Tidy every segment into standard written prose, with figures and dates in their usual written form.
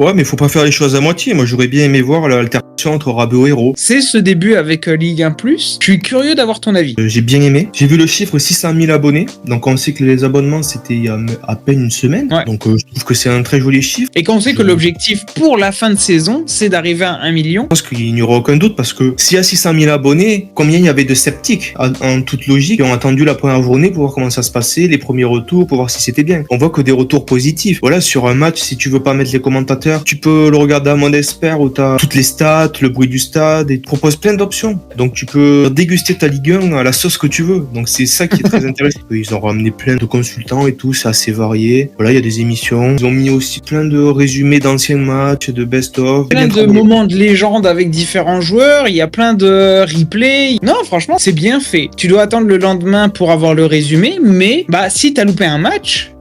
Ouais, mais faut pas faire les choses à moitié. Moi, j'aurais bien aimé voir l'altercation entre Rabiot et Hérault. C'est ce début avec Ligue 1+. Je suis curieux d'avoir ton avis. J'ai bien aimé. J'ai vu le chiffre 600 000 abonnés. Donc, on sait que les abonnements, c'était il y a à peine une semaine. Ouais. Donc, je trouve que c'est un très joli chiffre. Et quand on sait que l'objectif pour la fin de saison, c'est d'arriver à 1 million. Je pense qu'il n'y aura aucun doute parce que s'il y a 600 000 abonnés, combien il y avait de sceptiques en toute logique qui ont attendu la première journée pour voir comment ça se passait, les premiers retours, pour voir si c'était bien. On voit que des retours positifs. Voilà, sur un match, si tu veux pas mettre les commentateurs, tu peux le regarder à mode expert où t'as toutes les stats, le bruit du stade et te propose plein d'options. Donc tu peux déguster ta Ligue 1 à la sauce que tu veux. Donc c'est ça qui est très intéressant. Ils ont ramené plein de consultants et tout, c'est assez varié. Voilà, il y a des émissions. Ils ont mis aussi plein de résumés d'anciens matchs, de best-of. Plein de moments de légende avec différents joueurs, il y a plein de replays. Non, franchement, c'est bien fait. Tu dois attendre le lendemain pour avoir le résumé, mais si t'as loupé un match,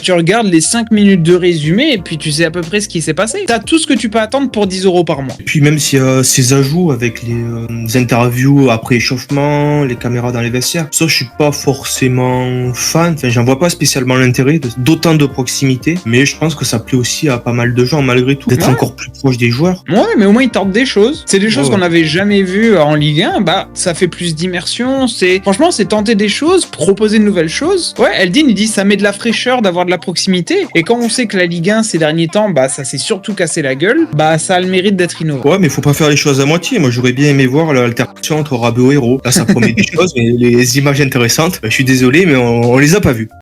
tu regardes les 5 minutes de résumé et puis tu sais à peu près ce qui s'est passé. T'as tout ce que tu peux attendre pour 10 € par mois. Et puis même s'il y a ces ajouts avec les interviews après échauffement, les caméras dans les vestiaires, ça je suis pas forcément fan, enfin j'en vois pas spécialement l'intérêt d'autant de proximité, mais je pense que ça plaît aussi à pas mal de gens malgré tout, d'être encore plus proche des joueurs. Ouais, mais au moins ils tentent des choses. C'est des choses qu'on n'avait jamais vues en Ligue 1, ça fait plus d'immersion, franchement c'est tenter des choses, proposer de nouvelles choses. Ouais, Eldin il dit ça met de la fraîcheur d'avoir de la proximité, et quand on sait que la Ligue 1 ces derniers temps, ça s'est surtout cassé la gueule, ça a le mérite d'être innovant. Ouais, mais faut pas faire les choses à moitié. Moi j'aurais bien aimé voir l'altercation entre Rabiot et Hérault. Là ça promet des choses, mais les images intéressantes, je suis désolé mais on les a pas vues.